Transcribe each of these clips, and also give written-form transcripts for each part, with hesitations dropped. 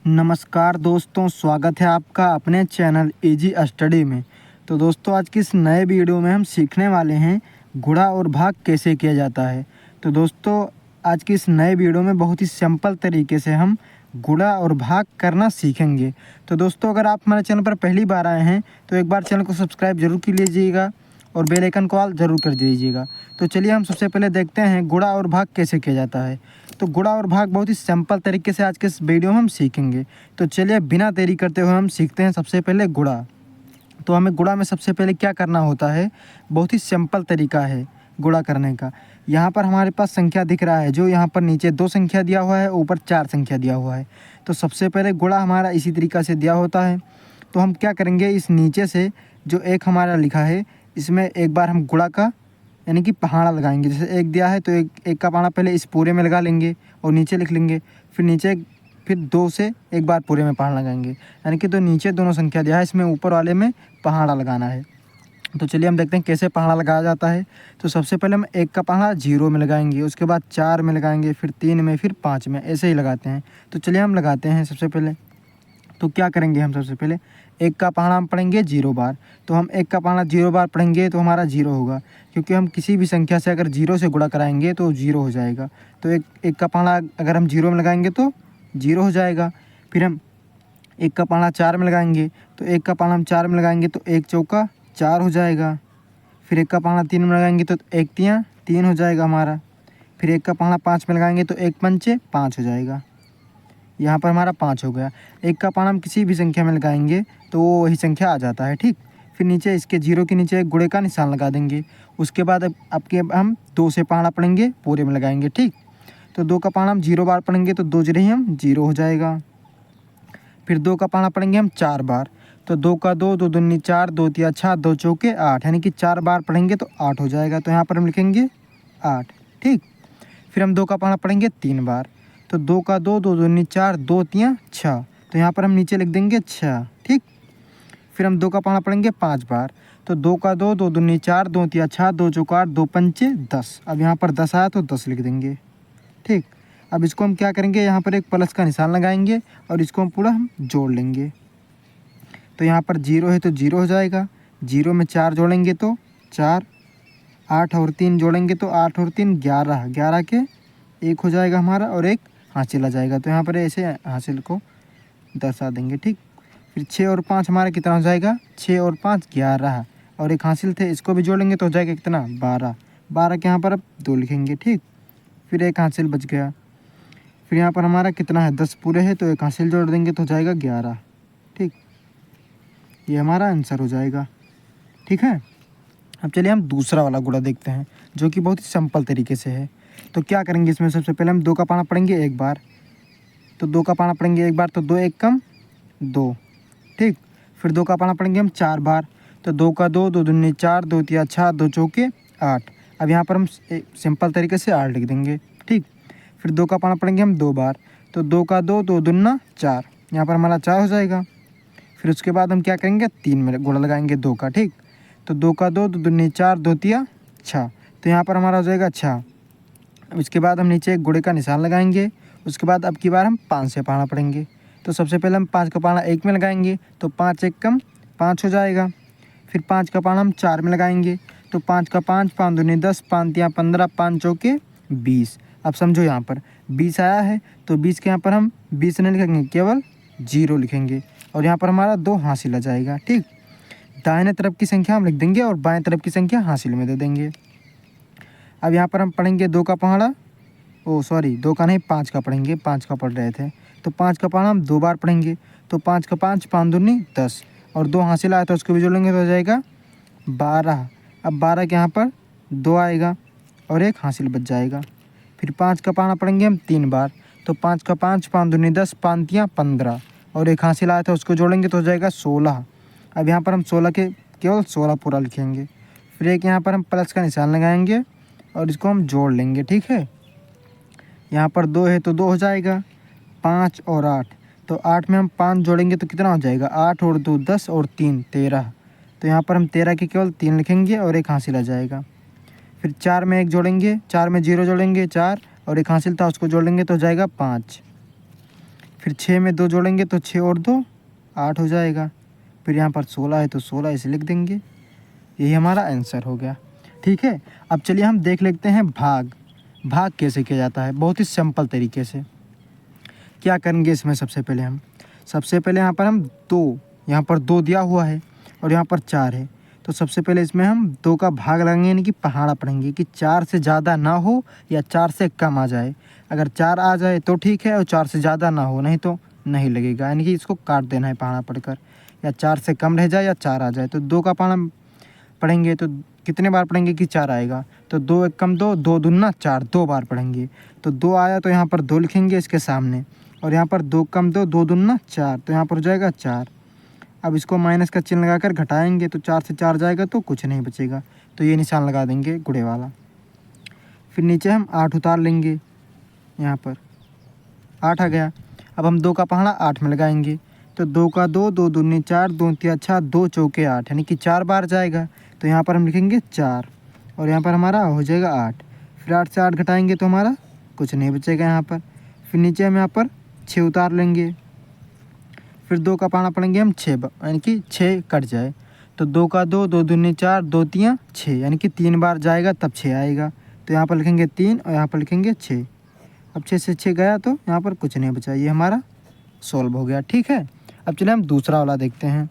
नमस्कार दोस्तों, स्वागत है आपका अपने चैनल इजी स्टडी में। तो दोस्तों, आज की इस नए वीडियो में हम सीखने वाले हैं गुणा और भाग कैसे किया जाता है। तो दोस्तों, आज की इस नए वीडियो में बहुत ही सिंपल तरीके से हम गुणा और भाग करना सीखेंगे। तो दोस्तों, अगर आप हमारे चैनल पर पहली बार आए हैं तो एक बार चैनल को सब्सक्राइब जरूर कर लीजिएगा और बेल आइकन को ऑल ज़रूर कर दीजिएगा। तो चलिए हम सबसे पहले देखते हैं गुणा और भाग कैसे किया जाता है। तो गुणा और भाग बहुत ही सिंपल तरीके से आज के इस वीडियो में हम सीखेंगे। तो चलिए बिना देरी करते हुए हम सीखते हैं सबसे पहले गुणा। तो हमें गुणा में सबसे पहले क्या करना होता है, बहुत ही सिंपल तरीका है गुणा करने का। यहाँ पर हमारे पास संख्या दिख रहा है, जो यहाँ पर नीचे 2 संख्या दिया हुआ है, ऊपर 4 संख्या दिया हुआ है। तो सबसे पहले गुणा हमारा इसी तरीक़ा से दिया होता है। तो हम क्या करेंगे, इस नीचे से जो एक हमारा लिखा है इसमें एक बार हम गुणा का यानी कि पहाड़ा लगाएंगे। जैसे एक दिया है तो एक का पहाड़ा पहले इस पूरे में लगा लेंगे और नीचे लिख लेंगे, फिर 2 से एक बार पूरे में पहाड़ा लगाएंगे। यानी कि तो नीचे दोनों संख्या दिया है, इसमें ऊपर वाले में पहाड़ा लगाना है। तो चलिए हम देखते हैं कैसे पहाड़ा लगाया जाता है। तो सबसे पहले हम 1 का पहाड़ा 0 में लगाएंगे, उसके बाद 4 में लगाएंगे, फिर 3 में, फिर 5 में, ऐसे ही लगाते हैं। तो चलिए हम लगाते हैं सबसे पहले। तो क्या करेंगे, हम सबसे पहले 1 का पहाड़ा हम पढ़ेंगे 0 बार। तो हम 1 का पहाड़ा 0 बार पढ़ेंगे तो हमारा 0 होगा, क्योंकि हम किसी भी संख्या से अगर 0 से गुणा कराएंगे तो 0 हो जाएगा। तो एक का पहाड़ा अगर हम 0 में लगाएंगे तो 0 हो जाएगा। फिर हम 1 का पहाड़ा 4 में लगाएंगे, तो 1 का पहाड़ा हम 4 में लगाएंगे तो 1 चौका 4 हो जाएगा। फिर 1 का पहाड़ा 3 में लगाएंगे तो 1 तियाँ 3 हो जाएगा हमारा। फिर 1 का पहाड़ा 5 में लगाएंगे तो 1 पंचे 5 हो जाएगा। यहाँ पर हमारा 5 हो गया। 1 का पहाड़ा हम किसी भी संख्या में लगाएंगे तो वो वही संख्या आ जाता है, ठीक। फिर नीचे इसके 0 के नीचे एक गुणे का निशान लगा देंगे। उसके बाद अब हम 2 से पहाड़ा पढ़ेंगे, पूरे में लगाएंगे, ठीक। तो 2 का पहाड़ा हम 0 बार पढ़ेंगे तो 2 जरे हम 0 हो जाएगा। फिर 2 का पहाड़ा पढ़ेंगे हम 4 बार, तो 2 का 2, 2 दूनी 4, 2 तिया 6, 2 चौके 8, यानी कि 4 बार पढ़ेंगे तो 8 हो जाएगा। तो यहाँ पर हम लिखेंगे 8, ठीक। फिर हम 2 का पहाड़ा पढ़ेंगे 3 बार, तो 2 का 2, 2 दूनी 4, 2 तियाँ 6, तो यहाँ पर हम नीचे लिख देंगे 6, ठीक। फिर हम 2 का पहाड़ा पढ़ेंगे 5 बार, तो 2 का 2, 2 दूनी 4, 2 तिया 6, 2 चौका 8, 2 पंचे 10। अब यहाँ पर 10 आया तो 10 लिख देंगे, ठीक। अब इसको हम क्या करेंगे, यहाँ पर एक प्लस का निशान लगाएंगे और इसको हम पूरा जोड़ लेंगे। तो यहाँ पर 0 है तो 0 हो जाएगा। 0 में 4 जोड़ेंगे तो 4, 8 और 3 जोड़ेंगे तो 8 और 3 11, 11 के 1 हो जाएगा हमारा और एक हासिल आ जाएगा। तो यहाँ पर ऐसे हासिल को दर्शा देंगे, ठीक। फिर 6 और 5 हमारा कितना हो जाएगा, 6 और 5 11, और एक हासिल थे, इसको भी जोड़ेंगे तो हो जाएगा कितना, 12, 12 के यहाँ पर अब 2 लिखेंगे, ठीक। फिर एक हासिल बच गया। फिर यहाँ पर हमारा कितना है, 10 पूरे है, तो एक हासिल जोड़ देंगे तो हो जाएगा 11, ठीक। ये हमारा आंसर हो जाएगा, ठीक है। अब चलिए हम दूसरा वाला गुणा देखते हैं, जो कि बहुत ही सिंपल तरीके से है। तो क्या करेंगे, इसमें सबसे पहले हम 2 का पहाड़ा पढ़ेंगे 1 बार, तो 2 का पहाड़ा पढ़ेंगे 1 बार, तो 2 1 कम 2, ठीक। फिर 2 का पहाड़ा पढ़ेंगे हम 4 बार, तो 2 का 2, 2 दूनी 4, 2 तिया 6, 2 चौके 8। अब यहाँ पर हम सिंपल तरीके से 8 लिख देंगे, ठीक। फिर 2 का पहाड़ा पढ़ेंगे हम 2 बार, तो 2 का 2, 2 दूना 4, यहाँ पर हमारा 4 हो जाएगा। फिर उसके बाद हम क्या करेंगे, 3 में गुणा लगाएंगे 2 का, ठीक। तो 2 का 2, 2 दूनी 4, 2 तिया 6, तो यहाँ पर हमारा हो जाएगा 6। उसके बाद हम नीचे एक गुणे का निशान लगाएंगे। उसके बाद अब की बार हम 5 से पहाड़ा पढ़ेंगे। तो सबसे पहले हम 5 का पहाड़ा 1 में लगाएंगे, तो 5 1 कम 5 हो जाएगा। फिर 5 का पहाड़ा हम 4 में लगाएंगे, तो 5 का 5, 5 दूनी 10, 5 तिया 15, 5 चौके 20। अब समझो यहाँ पर 20 आया है, तो 20 के यहाँ पर हम 20 नहीं लिखेंगे, केवल 0 लिखेंगे, और यहाँ पर हमारा 2 हासिल आ जाएगा, ठीक। दाहिने तरफ की संख्या हम लिख देंगे और बाएं तरफ की संख्या हासिल में दे देंगे। अब यहाँ पर हम पढ़ेंगे 2 का पहाड़ा, 2 का नहीं 5 का पढ़ेंगे, 5 का पढ़ रहे थे। तो 5 का पहाड़ा हम 2 बार पढ़ेंगे, तो 5 का 5, 5 दूनी 10, और 2 हासिल आया तो उसको भी जोड़ेंगे तो हो जाएगा 12। अब 12 के यहाँ पर 2 आएगा और एक हासिल बच जाएगा। फिर 5 का पहाड़ा पढ़ेंगे हम 3 बार, तो 5 का 5, 5 दूनी 10, 5 तियाँ 15, और एक हासिल आया था उसको जोड़ेंगे तो हो जाएगा 16। अब यहाँ पर हम 16 के केवल 16 पूरा लिखेंगे। फिर एक यहाँ पर हम प्लस का निशान लगाएंगे और इसको हम जोड़ लेंगे, ठीक है। यहाँ पर 2 है तो 2 हो जाएगा। 5 और 8, तो 8 में हम 5 जोड़ेंगे तो कितना हो जाएगा, 8 और 2 10 और 3 13, तो यहाँ पर हम 13 के केवल 3 लिखेंगे और एक हासिल आ जाएगा। फिर 4 में 1 जोड़ेंगे, 4 में 0 जोड़ेंगे 4, और एक हासिल था उसको जोड़ लेंगे तो हो जाएगा 5। फिर 6 में 2 जोड़ेंगे तो 6 और 2 8 हो जाएगा। फिर यहाँ पर 16 है तो 16 इसे लिख देंगे। यही हमारा आंसर हो गया। ठीक है, अब चलिए हम देख लेते हैं भाग। भाग कैसे किया जाता है, बहुत ही सिंपल तरीके से। क्या करेंगे इसमें, सबसे पहले यहाँ पर हम 2, यहाँ पर 2 दिया हुआ है और यहाँ पर 4 है। तो सबसे पहले इसमें हम 2 का भाग लगाएंगे, यानी कि पहाड़ा पढ़ेंगे कि 4 से ज़्यादा ना हो या 4 से कम आ जाए। अगर 4 आ जाए तो ठीक है और 4 से ज़्यादा ना हो, नहीं तो नहीं लगेगा, यानी कि इसको काट देना है पहाड़ा पढ़कर। या 4 से कम रह जाए या 4 आ जाए तो 2 का पहाड़ा पढ़ेंगे तो कितने बार पढ़ेंगे कि 4 आएगा। तो 2 एक कम 2, 2 दूना 4, 2 बार पढ़ेंगे। तो 2 आया तो यहाँ पर 2 लिखेंगे इसके सामने, और यहाँ पर 2 कम 2, 2 दूना 4, तो यहाँ पर हो जाएगा 4। अब इसको माइनस का चिन्ह लगाकर घटाएंगे तो 4 से 4 जाएगा तो कुछ नहीं बचेगा, तो ये निशान लगा देंगे गुणे वाला। फिर नीचे हम 8 उतार लेंगे, यहाँ पर 8 आ गया। अब हम 2 का पहाड़ा 8 में लगाएंगे तो 2 का 2, 2 दूनी 4, 2 तिया 6, 2 चौके 8, यानी कि 4 बार जाएगा। तो यहाँ पर हम लिखेंगे 4 और यहाँ पर हमारा हो जाएगा 8। फिर 8 से 8 घटाएंगे तो हमारा कुछ नहीं बचेगा यहाँ पर। फिर नीचे हम यहाँ पर 6 उतार लेंगे। फिर 2 का पहाड़ा पढ़ेंगे हम 6, यानी कि 6 कट जाए तो 2 का 2, 2 दूनी 4, 2 तिया 6, यानी कि 3 बार जाएगा तब 6 आएगा। तो यहाँ पर लिखेंगे 3 और यहाँ पर लिखेंगे 6। अब 6 से 6 गया तो यहाँ पर कुछ नहीं बचा, ये हमारा सॉल्व हो गया। ठीक है, अब चलिए हम दूसरा वाला देखते हैं।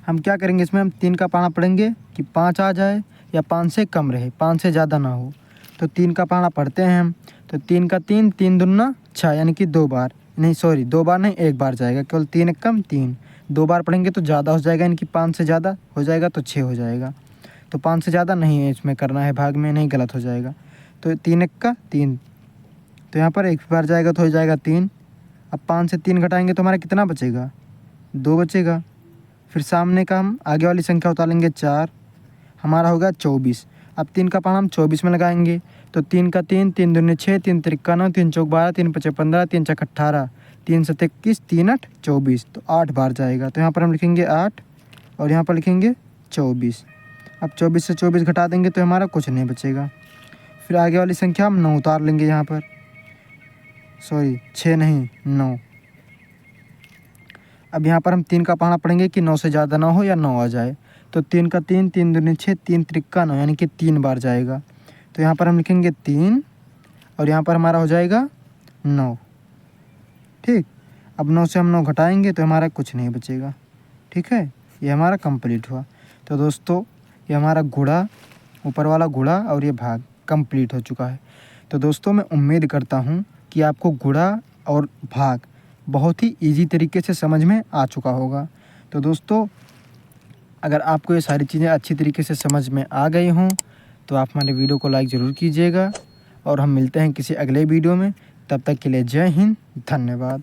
हम क्या करेंगे, इसमें हम 3 का पहाड़ा पढ़ेंगे कि 5 आ जाए या 5 से कम रहे, 5 से ज़्यादा ना हो। तो 3 का पहाड़ा पढ़ते हैं हम, तो 3 का 3, 3 दूना 6, यानी कि 2 बार, नहीं सॉरी 2 बार नहीं 1 बार जाएगा, केवल 3 एक कम 3, 2 बार पढ़ेंगे तो ज़्यादा हो जाएगा, यानी कि 5 से ज़्यादा हो जाएगा तो 6 हो जाएगा। तो 5 से ज़्यादा नहीं है इसमें करना है भाग में, नहीं गलत हो जाएगा। तो 3 एक का 3, तो यहाँ पर 1 बार जाएगा तो हो जाएगा 3। अब 5 से 3 घटाएंगे तो हमारा कितना बचेगा, 2 बचेगा। फिर सामने का हम आगे वाली संख्या उतारेंगे 4, हमारा होगा 24। अब 3 का पहाड़ा हम 24 में लगाएंगे तो 3 का 3, 3 दूनी 6, 3 तिरका 9, 3 चौक 12, 3 पचे 15, 3 चक 18, 3 सत 21, 3 8 24, तो 8 बार जाएगा। तो यहाँ पर हम लिखेंगे 8 और यहाँ पर लिखेंगे 24। अब 24 से 24 घटा देंगे तो हमारा कुछ नहीं बचेगा। फिर आगे वाली संख्या हम 9 उतार लेंगे, यहाँ पर सॉरी 6 नहीं 9। अब यहाँ पर हम 3 का पहाड़ा पढ़ेंगे कि 9 से ज़्यादा ना हो या 9 आ जाए। तो 3 का 3, 3 दूनी 6, 3 तिरका 9, यानी कि 3 बार जाएगा। तो यहाँ पर हम लिखेंगे 3 और यहाँ पर हमारा हो जाएगा 9। ठीक, अब 9 से हम 9 घटाएंगे तो हमारा कुछ नहीं बचेगा। ठीक है, ये हमारा कंप्लीट हुआ। तो दोस्तों ये हमारा गुणा, ऊपर वाला गुणा और ये भाग कंप्लीट हो चुका है। तो दोस्तों मैं उम्मीद करता हूँ कि आपको गुणा और भाग बहुत ही इजी तरीके से समझ में आ चुका होगा। तो दोस्तों अगर आपको ये सारी चीज़ें अच्छी तरीके से समझ में आ गई हों तो आप हमारे वीडियो को लाइक ज़रूर कीजिएगा और हम मिलते हैं किसी अगले वीडियो में। तब तक के लिए जय हिंद, धन्यवाद।